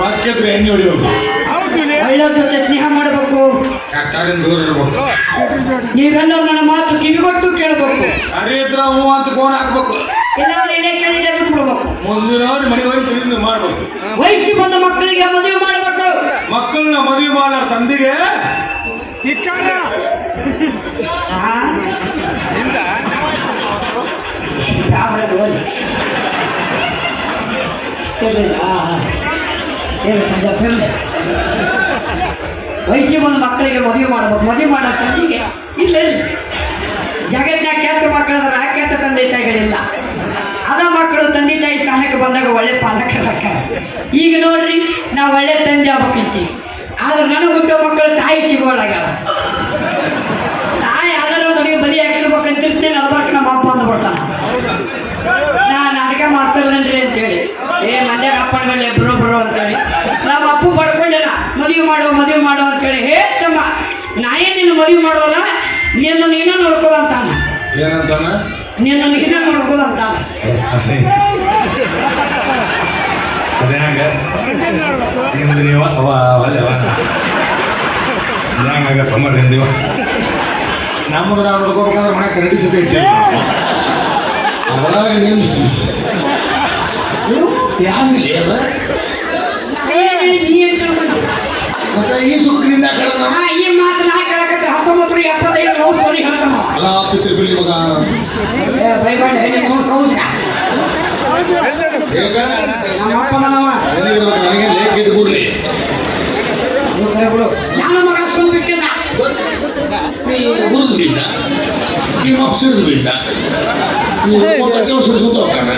ರಾಕೆದ್ರೆ ಎಣ್ಣೆ ಹೊಡಿಯೋದು ಒಳ್ಳೆಯವ್ರ ಜೊತೆ ಸ್ನೇಹ ಮಾಡಬೇಕು. ದೂರ ಇರ್ಬೇಕು. ನೀವೆಲ್ಲರೂ ನನ್ನ ಮಾತು ಕಿವಿಗೊಟ್ಟು ಕೇಳಬೇಕು. ಸರಿ ಇದ್ರ ಹೂ ಅಂತ ಫೋನ್ ಹಾಕ್ಬೇಕು. ಎಲ್ಲರೂ ಎಲೆ ಕೇಳಿದ್ರೆ ಬಿಟ್ಬಿಡ್ಬೇಕು. ಮುಂದಿನವ್ರು ಮನೆ ಹೋಗಿ ತಿಳಿದು ಮಾಡ್ಬೇಕು. ವಯಸ್ಸಿ ಬಂದ ಮಕ್ಕಳಿಗೆ ಮದುವೆ ಮಾಡಬೇಕು. ಮಕ್ಕಳನ್ನ ಮದುವೆ ಮಾಡೋ ತಂದೆಗೆ ವಯಸ್ಸಿ ಬಂದ ಮಕ್ಕಳಿಗೆ ಮದುವೆ ಮಾಡಬೇಕು. ಮದುವೆ ಮಾಡೋ ತಂದೆಗೆ ಇಲ್ಲ ಜಗತ್ತಿನ ಕೆಟ್ಟ ಮಕ್ಕಳಾದ್ರೆ ಆ ಕೆಟ್ಟ ತಂದೆ ತಾಯಿಗಳಿಲ್ಲ. ಅದ ಮಕ್ಕಳು ತಂದೆ ತಾಯಿ ಸ್ಥಾನಕ್ಕೆ ಬಂದಾಗ ಒಳ್ಳೆ ಪಾಲಕರಕ್ಕ. ಈಗ ನೋಡ್ರಿ ನಾವು ಒಳ್ಳೆ ತಂದೆ ಆಗ್ಬೇಕಂತೀವಿ, ಆದ್ರೆ ನನಗೆ ಹುಟ್ಟೋ ಮಕ್ಕಳು ತಾಯಿ ಸಿಗೋಳಾಗ್ಯಾವ. ತಾಯಿ ಯಾರು ನನಗೆ ಬಲಿ ಹಾಕಿರ್ಬೇಕಂತಿರ್ತೀನಿ. ನಡ್ಬಾರ್ದು ನಮ್ಮ ಅಪ್ಪ ಅಂದ್ಬಿಡ್ತಾನ. ನಾನು ಅಡುಗ ಮಾಡ್ತಾರನ್ರಿ ಅಂತೇಳಿ ಮಂಡ್ಯಾಗ ಅಪ್ಪಣ್ಣ ಬರೋ ಅಂತೇಳಿ ನಮ್ಮ ಅಪ್ಪು ಪಡ್ಕೊಂಡೇನ ಮದುವೆ ಮಾಡೋ ಅಂತೇಳಿ. ಹೇ ತಮ್ಮ ನಾಯೇ ನಿನ್ನ ಮದುವೆ ಮಾಡೋಲ್ಲ, ನೀನು ನೀನ ನೋಡ್ಕೋದಂತಾನ. ಏನಂತಾನ? ನೀನು ನೀನ ನೋಡ್ಕೋದಂತಾನ. ಅದೇ ಹಂಗ ನಿಮ್ದು ನೀವು ಹಂಗ ತೊಂಬರ್ರಿ ನೀವು ನಮ್ಮದು ನಾವು ನೋಡ್ಕೋಬೇಕಂದ್ರೆ ಮನೆ ಕರಡಿ ಸತಿ ಇಟ್ಟಿಲ್ಲ. ಅದ್ರಾಗ ನಿಂದು ಯಾವಿಲ್ಲ ಅದ ಮತ್ತೆ ಈ ಸುಖದಿಂದ ಈ ಮಾತು ನಾ ಕೇಳಕತ್ತೆ 1975 ಲವ್ ಸ್ಟೋರಿ ಹೇಳ್ತಾನ. ಅಲ್ಲ ಪಿತೃಪಿಲಿ ಮಗ ನನಗೆ ಲೇಖ ಇಟ್ಬಿಡ್ಲಿ. ನಾನು ಮಗ ಸುಳ್ಳು ಬಿಟ್ಟಿಲ್ಲ. ಹುರಿದು ಬೀಜ ನಿಮ್ಮ ಸಿಡಿದು ಬೀಜ ಸುತ್ತ ಹೋಗ್ತಾನೆ.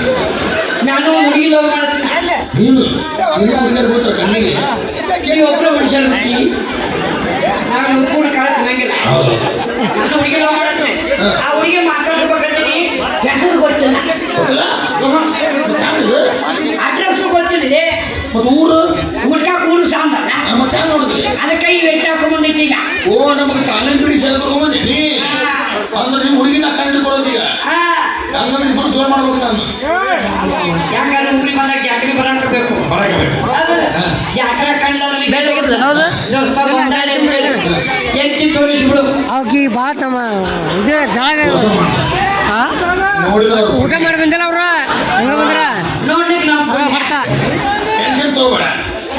ನಾನು ಹುಡುಗಿ ಲವ್ ಮಾಡ್ತೀನಿ. ನೀನು ಹುಡುಗರು ಗೊತ್ತರ ಕಣ್ಣಿಗೆ ನೀವು ಒಬ್ಬರು ಮನುಷ್ಯರು ಬಿಡ್ತೀವಿ. ನಾನು ಕೂಡ ಕಾಲ ತಿನ್ನಂಗಿಲ್ಲ. ನಾನು ಹುಡುಗಿ ಲವ್ ಮಾಡುತ್ತೆ. ಆ ಹುಡುಗಿ ಮಾತಾಡ್ಸ್ಬೇಕಂತೀನಿ. ಹೆಸರು ಗೊತ್ತಿಲ್ಲ, ಅಡ್ರೆಸ್ ಗೊತ್ತಿಲ್ಲ, ಮತ್ತು ಊರು ಊರು ಸಾಂಬಾರ ಮತ್ತೆ ನೋಡಿದ್ರಿ ಅದಕ್ಕೆ ಈ ವೇಷ ಹಾಕೊಂಡ್ಬಂದಿತ್ತು. ಈಗ ಓ ನಮಗೆ ತಾಲೂಕು ಬಿಡಿ ಸೇರ್ ಬರ್ಕೊಂಬಂದಿನಿ ಅಂದ್ರೆ ನೀವು ಹುಡುಗಿನ ಕಂಡು ಕೊಡೋದೀಗ ಹಂಗಂದ್ರೆ ಇಬ್ಬರು ಜೋರ್ ಮಾಡ್ಬೇಕು. ನಾನು ಯಾಕಂದ್ರೆ ಊರಿಗೆ ಬಂದಾಗ ಜಾತ್ರೆ ಬರಬೇಕು. ಜಾತ್ರೆ ಕಂಡಲ್ಲಿ ಎತ್ತಿ ತೋರಿಸ್ಬಿಡು. ಅವ್ಕಿ ಬಾ ತಮ್ಮ ಇದೇ ಜಾಗ ಊಟ ಮಾಡಿ ಬಂದಿಲ್ಲ ಅವ್ರ ಹೆಂಗ ಬಂದ್ರ ನೋಡ್ಲಿಕ್ಕೆ ನಾವು ಬರ್ತಾ ಟೆನ್ಷನ್ ತಗೋಬೇಡ.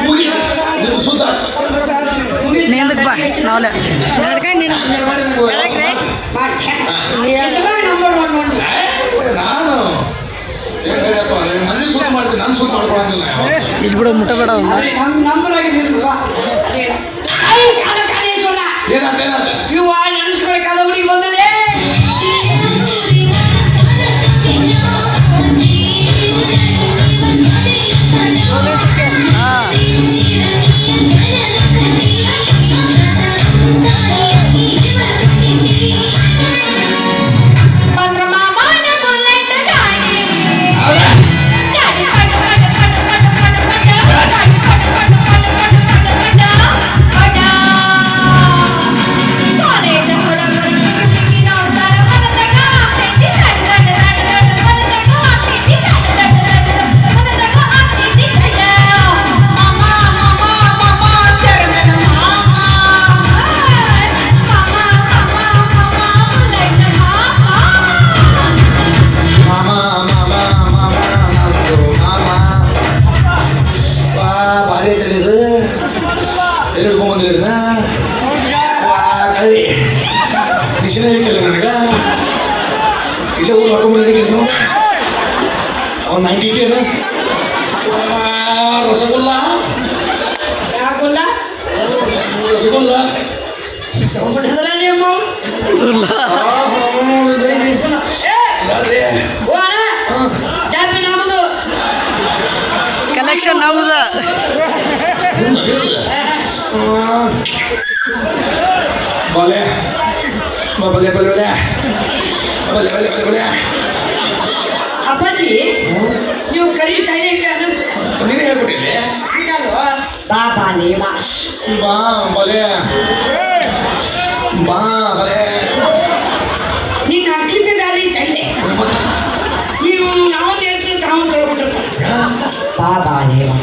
ಮುಗೀತು ಸುತ್ತ ನಾವ್ಲೆ ನಾನು ಮನೆ ಸುತ್ತ ಮಾಡ್ತೀನಿ. ನಾನು ಸುತ್ತ ಮಾಡ್ಕೊಳಂಗಿಲ್ಲ. ಇಲ್ಲಿ ಬಿಡು ಮುಟ್ಟ ಬೇಡ. ಏನಾದ ಇವ ನೆನೆಸ್ಕೊಳಕಾದ ಹುಡುಗಿ ಬಂದದೆ. ಇಲ್ಲ ಊರು ಹಾಕೊಂಡ್ಬಂದಿ ಕೆಲಸ ಅವ್ನು 90 ರಸಗುಲ್ಲ ರಸಗುಲ್ಲ ಕಲೆಕ್ಷನ್ ನಮ್ದ ಬಲೆ ಬಲೆ ಬಲೆ ಬಲೆ ಬಲೆ ಬಲೆ ಬಲೆ ಬಲೆ ಅಪ್ಪಾಜಿ ನೀವು ಕರಿಸ್ತಾ ಇದ್ದೀರಿ. ನೀವೇ ಹೇಳ್ಬಿಟ್ಟಿಲ್ಲ ಹಂಗಲ್ವ? ಬಾ ಬಾ ನೀ ಬಾ ಬಾ ಬಲೆ ಬಾ ಬಲೆ ನೀನು ಅಕ್ಕಿಗೆ ದಾರಿ ತಂದೆ ಈಗ ನಾವು ದೇವಸ್ಥಾನ ತಾವು ತೊಳ್ಬಿಟ್ಟಿರ್ತಾರೆ. ಬಾ ಬಾ ನೀ ಬಾ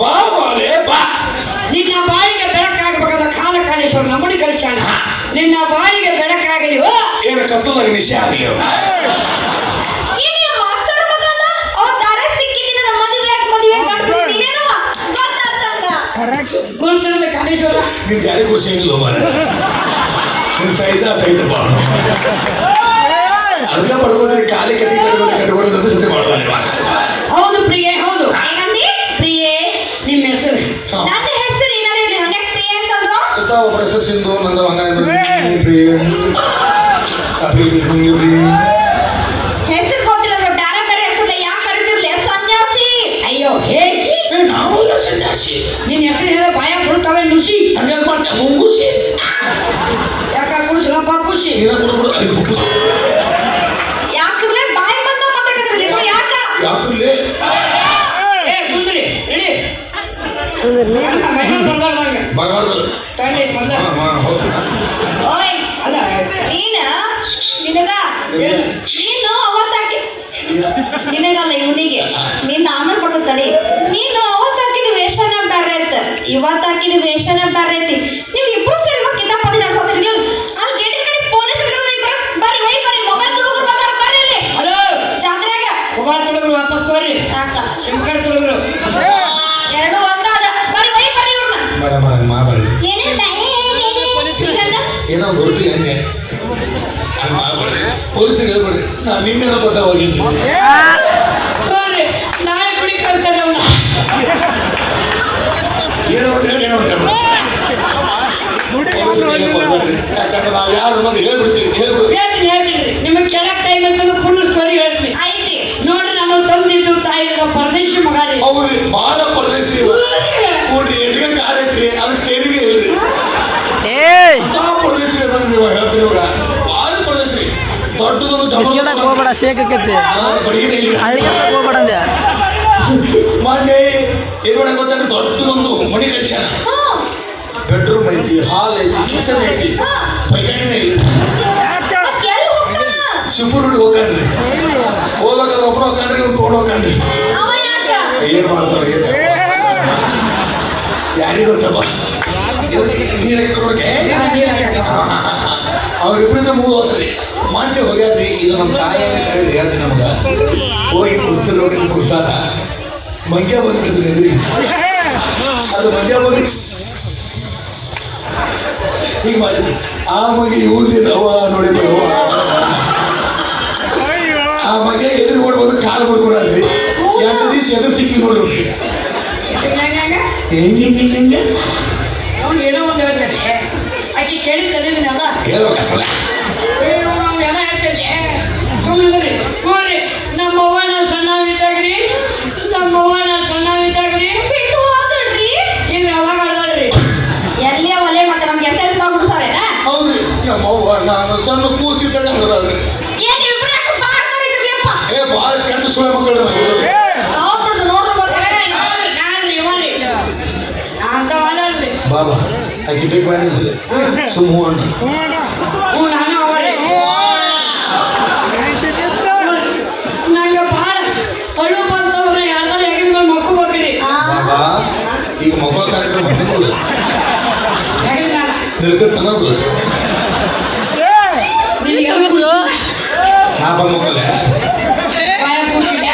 ಬಾ ಬಾಲೆ ಬಾ ನಿನ್ನ ಬಾಳಿಗೆ ಬೆಳಕಾಗಬೇಕಾದ ಕಾಲ ಕಾಲೇಶ್ವರ ನಮ್ಮಡಿ ಕಳಿಸ್ಯಾಣ. ನಿನ್ನ ಬಾಳಿಗೆ ಬೆಳಕಾಗಲಿ. ಓ ಏನು ಕತ್ತಲಾಗ ನಿಶೆ ಆಗಲಿ ಗುರುತಿರದ ಕಾಲೇಶ್ವರ ನೀನ್ ಯಾರಿಗೆ ಖುಷಿ ಆಗಿಲ್ಲ ಮಾರ ನಿನ್ ಸೈಜ್ ಆಟೈತಪ್ಪ ಅದನ್ನ ಪಡ್ಕೊಂಡ್ರೆ ಖಾಲಿ ಕಟ್ಟಿ ಅಂತ ಸತಿ ಮಾಡೋದಲ್ವಾ? ಹೌದು ಪ್ರಿಯೆ, ಹೌದು. ಪ್ರಿಯೆ ನಿಮ್ಮ ಹೆಸರು? ನನ್ನ ಹೆಸರು ಏನಾದ್ರು ಹಂಗೆ ಪ್ರಿಯ ಅಂತಂದ್ರು. ಒಬ್ಬರ ಹೆಸರು ಸಿಂಧು, ನಂದು ಹಂಗ ಹೆಸರು ಗೊತ್ತಿಲ್ಲ ಅಂದ್ರೆ ಬೇರೆ ಬೇರೆ ಹೆಸರು ಯಾಕೆ ಕರಿತಿರ್ಲಿ? ಸನ್ಯಾಸಿ. ಅಯ್ಯೋ ಹೇಸಿ, ನಾವು ಸನ್ಯಾಸಿ. ನಿನ್ನ ಹೆಸರು ಹೇಳ ಭಯ ಬಿಡ್ತಾವೆ ನುಸಿ. ಹಂಗೆ ಮಾಡ್ತೇವೆ ಮುಂಗುಸಿ ಯಾಕ ಕುಡಿಸಲಪ್ಪ ಖುಷಿ ಯಾಕಂದ್ರೆ ಬಾಯಿ ಬಂದ ಮಾತಾಡಿದ್ರಲ್ಲ ಇವ್ರು ಯಾಕ? ಯಾಕಲ್ಲಿ ಏ ಸುಂದರಿ ರೆಡಿ ಬರಬಾರ್ದು ತಣ್ಣಿ ಬಂದ. ಓಯ್ ಅಲ್ಲ ನೀನ ನಿನಗ ನೀನು ಅವತ್ತಾಕಿ ನಿನಗಲ್ಲ ಇವನಿಗೆ ನಿನ್ನ ಆಮೇಲೆ ಕೊಟ್ಟು ತಡಿ. ನೀನು ಅವತ್ತಾಕಿದ ವೇಷನ ಬೇರೆ ಐತೆ, ಇವತ್ತಾಕಿದ ವೇಷನ ಬೇರೆ ಐತಿ. ನೀವು ಇಬ್ರು ಸೇರಿ ಕಿತಾಪತಿ ನಡ್ಸೋದ್ರಿ. ನೀವು ಅಲ್ಲಿ ಗೇಟಿನ ಕಡೆ ಪೊಲೀಸ್ ಇಬ್ರು ಬರ್ರಿ ವೈ ಬರ್ರಿ ಮೊಬೈಲ್ ತುಡುಗರು ಬಂದಾರ ಬರ್ರಿ ಇಲ್ಲಿ ಹಲೋ ಜಾತ್ರೆಗ. ಮೊಬೈಲ್ ತುಡುಗರು ವಾಪಸ್ ತೋರಿ, ಯಾಕ ಸಿಮ್ ಕಾರ್ಡ್ ತುಡುಗರು ಎರಡು ಒಂದಾದ ಬರ್ರಿ ವೈ ಬರ್ರಿ ಇವ್ರನ್ನ ಮಾತಾಡಿ ಏನೇನ್ ಈಗನ್ನ ಏನೋ ಹೊರಟಿಗೆ ಅಂದೆ ಪೊಲೀಸರಿಗೆ ಹೇಳ್ಬೇಡ್ರಿ ನಾನು ನಿನ್ನೆ ದೊಡ್ಡ ಹೋಗಿದ್ದೆ ತೋರಿ ನಾಳೆ ಕುಡಿ ಕಳ್ತಾನೆ ಅವನ. ಏನೋ ಏನೋ ಯಾಕಂದ್ರೆ ನಾವು ಯಾರು ಅನ್ನೋದು ಹೇಳ್ಬಿಡ್ತೀವಿ ಹೇಳ್ತೀನಿ ನಿಮಗೆ ಕೆಳಕ್ ಟೈಮ್ ಅಂತಂದು ಫುಲ್ ಸ್ಟೋರಿ ಹೇಳ್ತೀನಿ. ಐತಿ ನೋಡ್ರಿ ನಮ್ಮ ತಂದಿದ್ದು ತಾಯಿದ ಪರದೇಶಿ ಮಗಾರಿ. ಅವ್ರಿ ಬಾಳ ಪರದೇಶಿ ನೋಡ್ರಿ ಎಡ್ಗೆ ಕಾರ್ ಐತ್ರಿ ಅದು ಸ್ಟೇಡಿಗೆ ಇಲ್ರಿ ಪರದೇಶಿ ಅದನ್ನ ನೀವು ಹೇಳ್ತೀರಿ ಇವಾಗ ಬಾಳ ಪರದೇಶಿ ದೊಡ್ಡದೊಂದು ಹೋಗ್ಬೇಡ ಶೇಕ್ ಆಕೈತಿ ಬಡಿಗೆ ಹಳ್ಳಿಗೆ ಹೋಗ್ಬೇಡ ಅಂದೆ ಮೊನ್ನೆ ಏನ್ ಮಾಡಕ್ ಗೊತ್ತಾಗ ದೊಡ್ಡದೊಂದು ಮಣಿ ಕಟ್ಸ್ಯಾನ. ಬೆಡ್ರೂಮ್ ಐತಿ, ಹಾಲ್ ಐತಿ, ಕಿಚನ್ ಐತಿ, ಪೈಖಾನೆ ಐತಿ. ಎಲ್ಲಿ ಹೋಗ್ತಾನ ಶಿವಪುರಿ ಹೋಗ್ತಾನ್ರಿ. ಹೋಗ್ಬೇಕಾದ್ರೆ ಒಬ್ಬರು ಹೋಗ್ತಾನ್ರಿ, ಇವ್ನು ತೊಗೊಂಡು ಹೋಗ್ತಾನ್ರಿ. ಅವ ಯಾಕ ಏನ್ ಮಾಡ್ತಾರ ಯಾರಿಗ ಗೊತ್ತಪ್ಪ ನೀರಕ್ಕೆ ಕೊಡಕ್ಕೆ ಅವ್ರಿಬ್ಬರಿಂದ ಮುಗಿದು ಹೋಗ್ತಾರೆ. ಮೊನ್ನೆ ಹೋಗ್ಯಾರ್ರಿ, ಇದು ನಮ್ಮ ತಾಯಿಯನ್ನ ಕರೆ ಹೇಳ್ರಿ ನಮ್ಗ ಹೋಗಿ ಕುರ್ತಿರೋಗಿ ಕುರ್ತಾರ ಮಂಗ್ಯ ಬಂದ್ರಿ ಅದು ಮಂಗ್ಯ ಬಂದು ಹೀಗೆ ಮಾಡಿದ್ರಿ. ಆ ಮಗೆ ಇವ್ರದಿರವ ನೋಡಿದ್ರು ಆ ಮಗೆ ಎದುರು ಓಡ್ಬೋದು ಕಾಲು ಬರ್ಕೊಡ್ರಿ 2 ದಿವಸ ಎದುರು ತಿಕ್ಕಿ ನೋಡ್ರಿ ಹೆಂಗೆ ಅವ್ನು ಏನೋ ಒಂದು ಹೇಳ್ತಾನೆ, ಆಕೆ ಕೇಳಿ ತಲೆದಿನಲ್ಲ ಹೇಳ್ಬೇಕಲ್ಲ ಎಲ್ಲ ಹೇಳ್ತೇನೆ. ಸುಮ್ಮನೆ ನೋಡ್ರಿ ನಮ್ಮವ್ವ ನಾ ಸಣ್ಣವಿದ್ದಾಗ್ರಿ, ನಮ್ಮವ್ವ ನಾ ಸಣ್ಣವಿದ್ದಾಗ್ರಿ ಬಿಟ್ಟು ಹೋದ್ರಿ ಈಗ ಯಾವಾಗ ಆಡ್ದಾಳ್ರಿ. ಎಲ್ಲಿ ಒಲೆ ಮತ್ತೆ ನಮ್ಗೆ ಎಸ್ ಬಿಡ್ಸಾರೇನ? ಹೌದ್ರಿ ನಮ್ಮವ್ವ ನಾನು ಸಣ್ಣ ಕೂಸಿದ್ದಾಗ ಹಂಗದಾಳ್ರಿ. ಏನ್ ಇಬ್ರು ಯಾಕೆ ಮಾಡ್ತಾರಿದ್ರಿಯಪ್ಪ? ಭಾಳ ಕೆಟ್ಟ ಸುಳ್ಳು ಮಕ್ಕಳು ಹೌದ್ರದ್ದು ನೋಡ್ರಿ ಗೊತ್ತಾಗ ನಾನ್ರಿ ಇವನ್ರಿ ಅಂತವಲ್ಲಲ್ರಿ. ಬಾಬಾ ಆಕೆ ಬೇಕು ಮಾಡಿಲ್ಲ ಸುಮ್ಮ ಅಣ್ಣ ಹ್ಞೂ ನಾನು ಅವರೇ ನಂಗೆ ಭಾಳ ಅಳು ಬಂತವ್ರ ಯಾರ್ದಾರು ಹೆಗಲ ಮೇಲೆ ಮಕ್ಕೋಬೇಕ್ರಿ. ಬಾಬಾ ಈಗ ಮಕ್ಕಳ ಕಾರ್ಯಕ್ರಮ ಹೆಗಲ ಮೇಲೆ ನಿಲ್ಕತ್ತನದು ನಿನಗೆ ನಾ ಬಂದ್ಮಕ್ಕಲ್ಲ ಭಯ ಕೂತಿಲ್ಲ.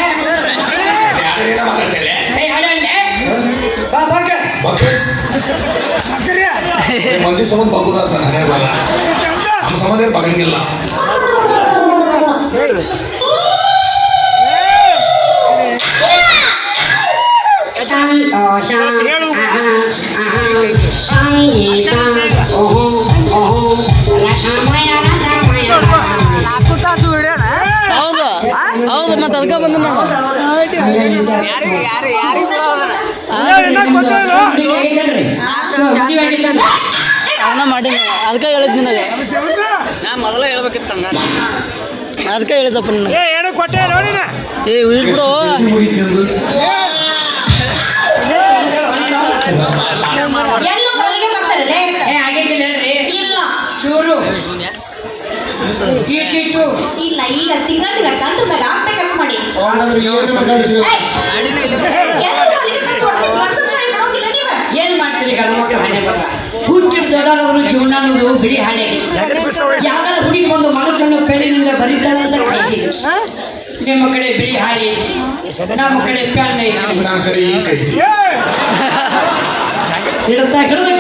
ಯಾರೇನ ಮಾತಾಡ್ತೇನೆ ಏಯ್ ಅಡಂಡೆ ಬಾ ಬಕ್ಕ ಬಕ್ಕೆ ಮಂದಿ ಸಂಬಂಧ ಬಗ್ಗುದಾತ ನಾನೇ ಬಲ್ಲ ನಮ್ಮ ಸಂಬಂಧ ಏನು ಬಗಂಗಿಲ್ಲ. ಸಂತೋಷ ಸಂಗೀತ ಓಹೋ ಓಹೋ ರಸಮಯ ರಸಮಯ. ಹೌದು ಹೌದು ಮತ್ತೆ ಅದಕ್ಕೆ ಬಂದ ನಾನು ಅವನ ಮಾಡೀನಿ ಅದಕ್ಕೆ ಹೇಳಿದ್ ನಿನಗೆ ನಾ ಮೊದಲೇ ಹೇಳ್ಬೇಕಿತ್ತು ಹಂಗ ಅದಕ್ಕೆ ಹೇಳಿದಪ್ಪ ನಿನಗೆ ಏ ಉಯಿರ್ ಬಿಡು ಎಲ್ಲೂ ಹೊಲಿಗೆ ಬರ್ತಾರಲ್ಲ? ಏ ಆಗೈತಿಲ್ಲ ಹೇಳ್ರಿ ಇಲ್ಲ ಚೂರು ಇಟ್ಟಿಟ್ಟು ಇಲ್ಲ ಈಗ ತಿಂಗಳ ಕಂತು ಮ್ಯಾಗ ಹಾಕ್ಬೇಕಂತ ಮಾಡಿ ಅವನಂದ್ರೆ ಏನು ಮಾತಾಡಿಸಿ ಎಲ್ಲರೂ ಹೊಲಿಗೆ ಕಂತು ಹೊಡ್ಕೊಂಡು ಮನ್ಸು ಚೆನ್ನಾಗಿ ಬಿಡೋಂಗಿಲ್ಲ ನೀವು. ಏನ್ ಮಾಡ್ತೀರಿ ಗಂಡು ದೊಡ್ಡವರು ಜೀವನ ಅನ್ನೋದು ಬಿಳಿ ಹಾಳೆ. ಯಾವ್ದಾರ ಹುಡುಗಿ ಒಂದು ಮನಸ್ಸನ್ನು ಪೆನ್ನಿನಿಂದ ಬರೀತಾಳೆ ಅಂತ ಕಾಯ್ದೆ. ನಿಮ್ಮ ಕಡೆ ಬಿಳಿ ಹಾಳೆ, ನಮ್ಮ ಕಡೆ ಪೆನ್ ನನ್ನ ಕಡೆ ಈ ಕೈ ಹಿಡುತ್ತಾ ಹಿಡಿದು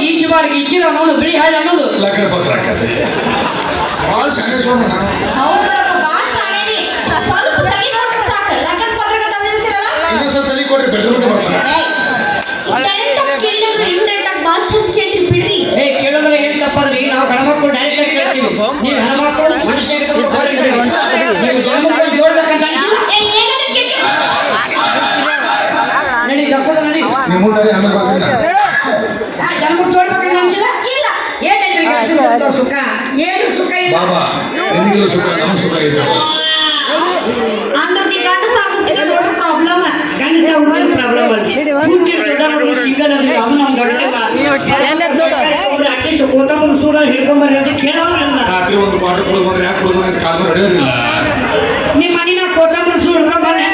ಗೀಚಿನ ಅನ್ನೋದು ಬಿಳಿ ಹಾಳೆ ಅನ್ನೋದು. ಲಗ್ನ ಪತ್ರ ಹಾಕತ್ತೆ ಭಾಳ ಶಾಣೇಶ್ವರ ಹೌದು ನೋಡಪ್ಪ, ಭಾಳ ಶಾಣೇರಿ. ಸ್ವಲ್ಪ ಸಗಿ ಕೊಟ್ರೆ ಸಾಕು, ಲಗ್ನ ಪತ್ರಿಕೆ ತಂದಿರ್ತೀರಲ್ಲ. ಇನ್ನೊಂದು ಸ್ವಲ್ಪ ಸರಿ ಕೊಡ್ರಿ ಬೆಡ್ರೂಮ್ಗೆ ಬರ್ತಾರೆ. ಡೈರೆಕ್ಟ್ ಆಗಿ ಕೇಳಿದ್ರು ಇಂಡೈರೆಕ್ಟ್ ಆಗಿ ಭಾಳ ಚಂದ ಕೇಳ್ತೀರಿ ಬಿಡ್ರಿ. ಕೇಳೋದ್ರೆ ಏನ್ ತಪ್ಪದ್ರಿ? ನಾವು ಗಣಮಕ್ಕಳು ಡೈರೆಕ್ಟ್ ಆಗಿ ಕೇಳ್ತೀವಿ. ನೀವು ಹೆಣ್ಮಕ್ಕಳು ಮನುಷ್ಯರಿಗೆ ನೀವು ಜನಮಕ್ಕಳು ಜೋಡ್ಬೇಕಂತ ಅನಿಸಿಲ್ಲ. ಏನಾದ್ರು ಕೇಳ್ತೀವಿ. ನಡಿ ತಪ್ಪದ ನಡಿ. ನಿಮ್ಮ ಮುಂದೆ ಆಮೇಲೆ ಬರ್ತೀನಿ ಜನಮಕ್ಕಳು ಜೋಡ್ಬೇಕಂತ ಅನಿಸಿಲ್ಲ. ಇಲ್ಲ ಏನಾಯ್ತು ಈಗ ಸುಖ? ಏನು ಸುಖ ಇಲ್ಲ. ಬಾಬಾ ನಿಮಗೆಲ್ಲ ಸುಖ ನಮ್ಮ ಸುಖ ಇದೆ. ಅಂದ್ರೆ ನೀ ಗಂಡ ಸಾಕ್ಬಿಟ್ಟಿದ್ರೆ ದೊಡ್ಡ ಪ್ರಾಬ್ಲಮ್. ಗಂಡಸ ಹುಡುಗಿ ಪ್ರಾಬ್ಲಮ್ ಅಲ್ಲಿ ಸಿಂಗಲ್ ಅದು ಅದು ನಮ್ ಗಂಡಲ್ಲ. ಅಟ್ಲೀಸ್ಟ್ ಕೋತಂಬರಿ ಸೂಡ ಹಿಡ್ಕೊಂಬರ್ರಿ ಅಂತ ಕೇಳೋರಲ್ಲ. ರಾತ್ರಿ ಒಂದು ಬಾಟಲ್ ಕುಡಿದ್ರೆ ಯಾಕೆ ಕುಡಿದ್ರೆ ಅಂತ ಕಾಲ್ ಹೊಡೆಯೋದಿಲ್ಲ. ನಿಮ್ಮ ಮನಿನ ಕೋತಂಬರಿ ಸೂಡ್ ಹಿಡ್ಕೊಂಬರ್ರಿ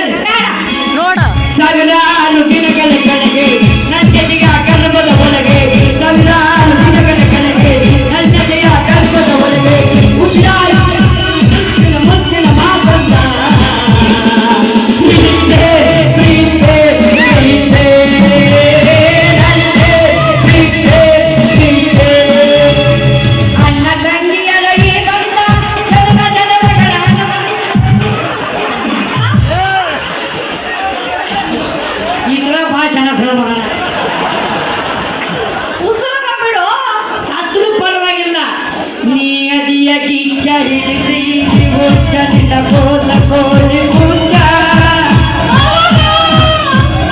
ನೋಡ ಸಾವಿರಾರು ದಿನಗಳ ಕೆಳಗೆ ನನ್ನದೆಯ ಗರ್ಭದ ಒಳಗೆ, ಸಾವಿರಾರು ದಿನಗಳ ಕೆಳಗೆ ನನ್ನದೆಯ ಗರ್ಭದ ಒಳಗೆ ಉಸಿರಾಯ ಮುತ್ತಿನ ಮಾತಂದ ಪ್ರೀತೆ ಪ್ರೀತೆ ಪ್ರೀತೆ ಪ್ರೀತೆ ಪ್ರೀತೆ ಅನ್ನ ತಂಗಿಯರ ಈ ಬಂದ ಜನ್ಮ ಜನ್ಮಗಳ ಈ ತರ ಭಾಳ ಚೆನ್ನಾಗಿ ಸಳ ಮಗನ ಉಸಿರನ್ನ ಬಿಡು. ಸತ್ರು ಪರವಾಗಿಲ್ಲ. ನೀ ಅದಿಯ ಕಿಚ್ಚ ಹಿಡಿಸಿ ಹುಚ್ಚನಿಂದ ಕೋಲ ಕೋಲಿ ಹುಚ್ಚ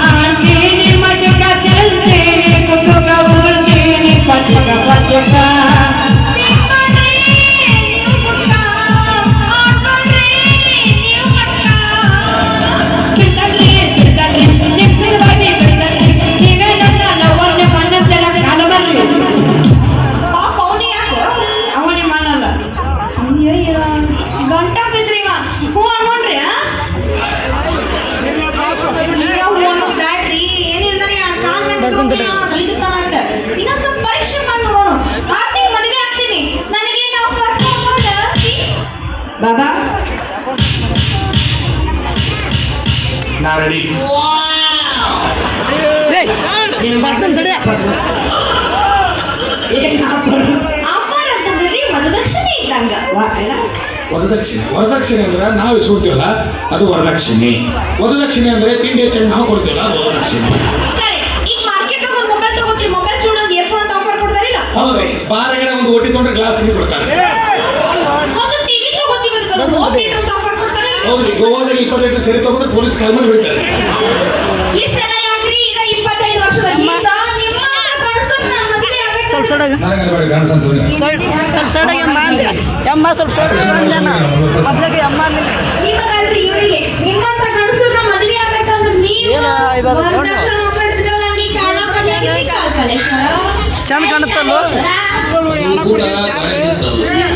ಆಡ್ತೀನಿ ಮಟಕ ಚೆಲ್ತೀನಿ ಕುಟುಕ ಉಳ್ತೀನಿ ಪಚಕ ಪಚಕ ಬಿಟ್ಬಿಡ್ರಿ ನೀವು ಪುಟ್ಟ, ಆಡ್ಬಿಡ್ರಿ ನೀವು ಪಟ್ಟ. ಬಿಡ್ತಲ್ರಿ ಬಿಡ್ತಲ್ರಿ ನಿಶ್ಚಿತವಾಗಿ ಬಿಡ್ತಲ್ರಿ. ನೀವೇ ನನ್ನ ಲವ್ವರ್ನ ಮಣ್ಣಂತೆಲ್ಲ ಕಾಲ ಬರ್ರಿ. ಪಾಪ ಅವನಿ ಯಾಕೆ ಅವನಿ ಮಾಡಲ್ಲ. ಅಯ್ಯಯ್ಯ ಗಂಟ ಬಿದ್ರಿವ ಹೂ ಅನ್ಕೊಂಡ್ರಿ. ಈಗ ಹೂ ಅನ್ನೋದು ಬ್ಯಾಡ್ರಿ. ಏನಿಲ್ದರಿ ಆ ಕಾಲ್ ಮೇಲೆ ಕಲಿತಾನಂಟ. ಇನ್ನೊಂದ್ ಸ್ವಲ್ಪ ಪರೀಕ್ಷೆ ಮಾಡಿ ನೋಡೋಣ. ಆಗ್ತೀನಿ, ಮದುವೆ ಆಗ್ತೀನಿ. ನನಗೆ ನಾವು ಬಾಬಾ ನಾ ರೆಡಿ. ನೀನು ಬರ್ತೇನೆ ಸರಿ. ಅಪ್ಪಾರ ಅಂತಂದ್ರಿ ವರದಕ್ಷಿಣೆ ಇದ್ದಂಗ. ವರದಕ್ಷಿಣೆ ಅಂದ್ರೆ ನಾವು ಇಸ್ಕೊಡ್ತೀವಲ್ಲ ಅದು ವರದಕ್ಷಿಣೆ. ವರದಕ್ಷಿಣೆ ಅಂದ್ರೆ ತಿಂಡಿ ಹೆಚ್ಚು ನಾವು ಕೊಡ್ತೀವಲ್ಲ ಅದು ವರದಕ್ಷಿಣೆ. ಈಗ ಮಾರ್ಕೆಟ್ ಹೋಗಿ ಮೊಬೈಲ್ ತಗೋತೀವಿ, ಮೊಬೈಲ್ ಚೂಡೊಂದು ಎಫ್ ಅಂತ ಆಫರ್ ಕೊಡ್ತಾರಿಲ್ಲ. ಹೌದ್ರಿ ಬಾರಗಡೆ ಒಂದು ಒಟ್ಟಿ ತೊಗೊಂಡ್ರೆ ಗ್ಲಾಸ್ ನೀರು ಕೊಡ್ತಾರೆ. ಒಂದು ಟಿವಿ ತಗೋತೀವಿ, ಅದಕ್ಕೆ ರಿಮೋಟ್ ಮೀಟರ್ ಅಂತ ಆಫರ್ ಕೊಡ್ತಾರಿಲ್ಲ. ಹೌದ್ರಿ ಗೋವಾದಾಗ 20 ಲೀಟರ್ ಸರಿ ತಗೊಂಡ್ರೆ ಪೊಲೀಸ್ ಕಾಲ್ ಮಾಡಿ ಬಿಡ್ತಾರೆ. ಇಷ್ಟೆಲ್ಲ ಯಾಕ್ರಿ? ಈಗ 25 ವರ್ಷದ ಹಿಂದ ನಿಮ್ಮ ಕನಸನ್ನ ಮದುವೆ ಸ್ವಲ್ಪ ಆಗ್ಬೇಕು. ಸೈಡಾಗ ನನಗೆ ಬೇಡ ಗಾನ ಸಂತೋಷ. ಸ್ವಲ್ಪ ಸೈಡಾಗ ಎಮ್ಮ ಅಂದೆ. ಎಮ್ಮ ಸ್ವಲ್ಪ ಸೈಡಾಗ ಅಂದೆ. ಮೊದ್ಲಿಗೆ ಎಮ್ಮ ಅಂದಿಲ್ಲ. ನಿಮಗಲ್ರಿ ಇವರಿಗೆ ನಿಮ್ಮಂತ ಗಂಡಸರನ್ನ ಮದುವೆ ಆಗ್ಬೇಕಂದ್ರೆ ನೀವು ಏನ ಇವಾಗ ನೋಡು. ವರದಕ್ಷಿಣೆ ಮಾಡ್ತಿದ್ರಲ್ಲ, ಹಂಗೆ ಕಾಲ ಬಂದಾಗಿದ್ದಿ ಕಾಲ್ ಕಲೇಶ್ವರ. ಚಂದ ಕಾಣುತ್ತಲ್ಲೋ. ಕೂಡ ಬಾಯಾಗಿರ್ತಲ್ಲ.